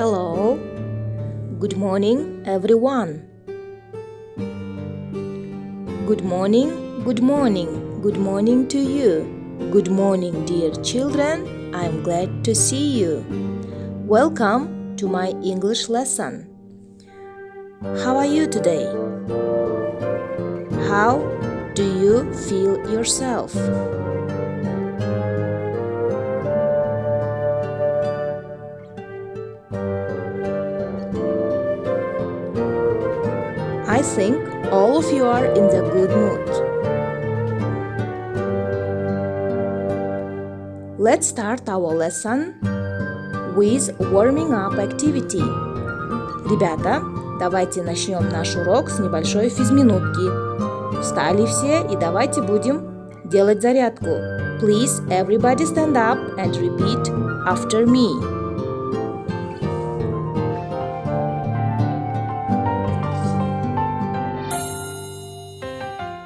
Hello. Good morning, everyone. Good morning, good morning, good morning to you. Good morning, dear children. I'm glad to see you. Welcome to my English lesson. How are you today? How do you feel yourself? I think all of you are in the good mood. Let's start our lesson with warming up activity. Ребята, давайте начнем наш урок с небольшой физминутки. Встали все и давайте будем делать зарядку. Please, everybody stand up and repeat after me.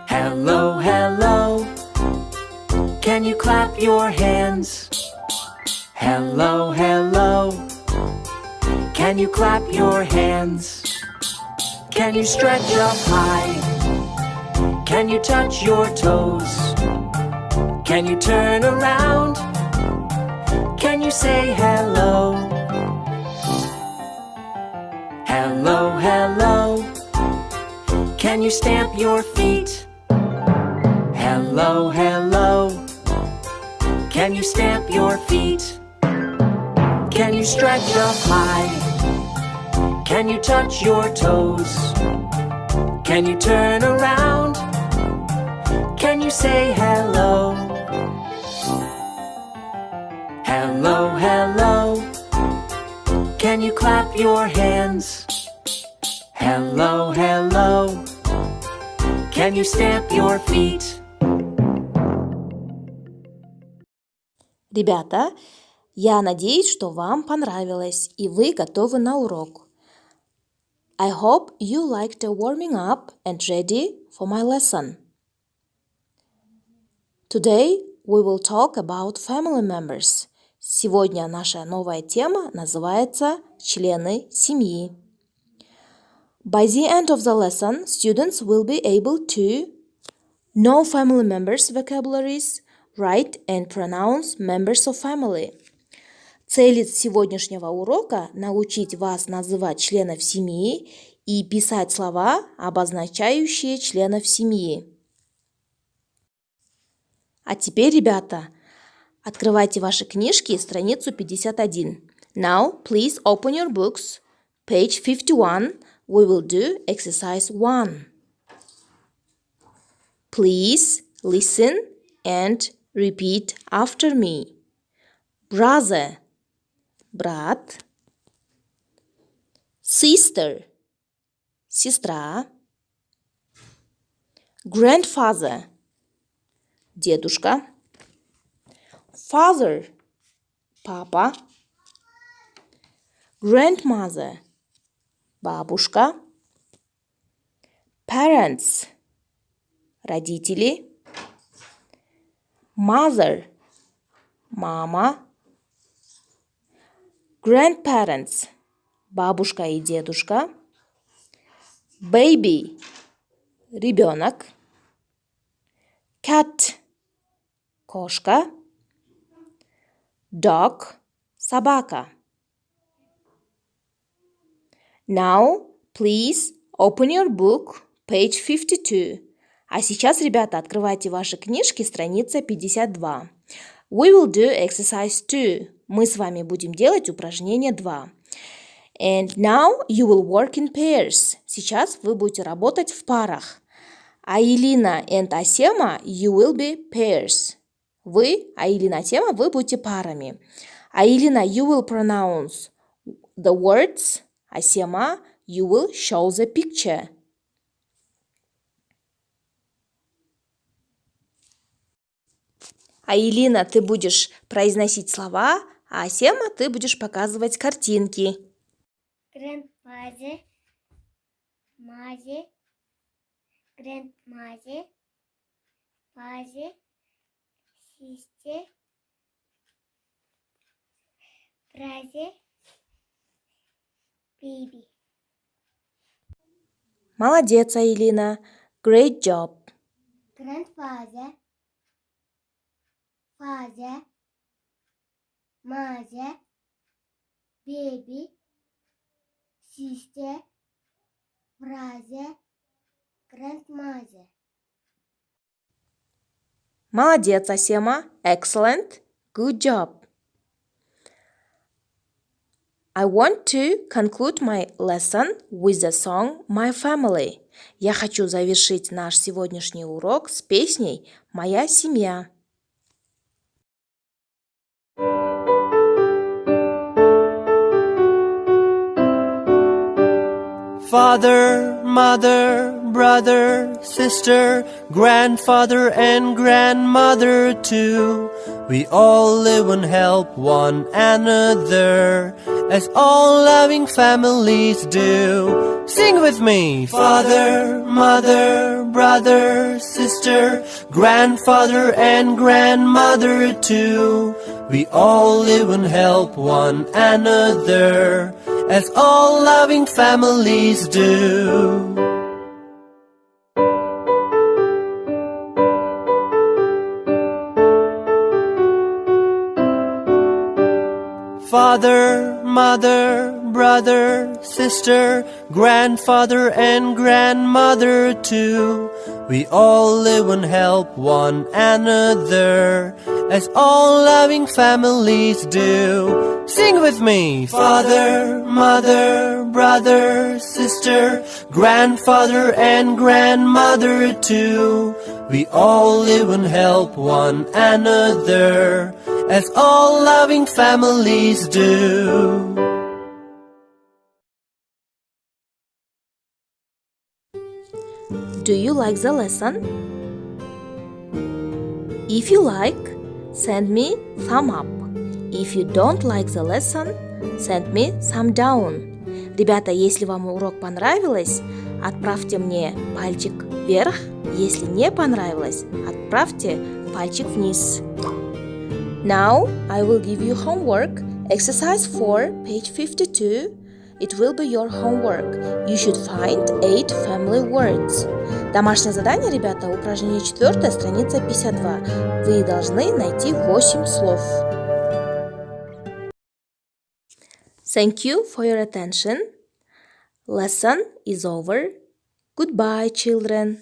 Hello, hello. Can you clap your hands? Hello, hello. Can you clap your hands? Can you stretch up high? Can you touch your toes? Can you turn around? Can you say hello? Hello, hello. Can you stamp your feet? Hello, hello. Can you stamp your feet? Can you stretch up high? Can you touch your toes? Can you turn around? Can you say hello? Hello, hello. Can you clap your hands? Hello, hello. Can you stamp your feet? Ребята, я надеюсь, что вам понравилось и вы готовы на урок. I hope you liked the warming up and ready for my lesson. Today we will talk about family members. Сегодня наша новая тема называется «Члены семьи». By the end of the lesson, students will be able to know family members' vocabularies, write and pronounce members of family. Цель сегодняшнего урока – научить вас называть членов семьи и писать слова, обозначающие членов семьи. А теперь, ребята, открывайте ваши книжки, страницу 51. Now, please open your books. Page 51. We will do exercise 1. Please listen and repeat after me. Brother – брат. Sister – сестра. Grandfather – дедушка. Father – папа. Grandmother – бабушка. Parents – родители. Mother – мама. Grandparents – бабушка и дедушка. Baby – ребенок. Cat – кошка. Dog – собака. Now, please open your book, page 52. А сейчас, ребята, открывайте ваши книжки, страница 52. We will do exercise 2. Мы с вами будем делать упражнение 2. And now you will work in pairs. Сейчас вы будете работать в парах. Аилина and Асема, you will be pairs. Вы, Аилина, Асема, вы будете парами. Аилина, you will pronounce the words. Асема, you will show the picture. Аилина, ты будешь произносить слова, а Асема, ты будешь показывать картинки. Grandfather, mother, grandmother, father, sister, brother, baby. Молодец, Айлина. Great job. Grandfather, father, mother, baby, sister, brother, grandmother. Молодец, Асема. Excellent. Good job. I want to conclude my lesson with the song My Family. Я хочу завершить наш сегодняшний урок с песней «Моя семья». Father, mother, brother, sister, grandfather and grandmother too. We all live and help one another, as all loving families do. Sing with me! Father, mother, brother, sister, grandfather and grandmother too. We all live and help one another, as all loving families do. Father, mother, brother, sister, grandfather and grandmother too. We all live and help one another, as all loving families do. Sing with me! Father, mother, brother, sister, grandfather and grandmother too. We all live and help one another, as all loving families do. Do you like the lesson? If you like, send me thumb up. If you don't like the lesson, send me thumb down. Ребята, если вам урок понравилось, отправьте мне пальчик вверх. Если не понравилось, отправьте пальчик вниз. Now I will give you homework. Exercise 4, page 52. It will be your homework. You should find 8 family words. Домашнее задание, ребята, упражнение 4, страница 52. Вы должны найти 8 слов. Thank you for your attention. Lesson is over. Goodbye, children.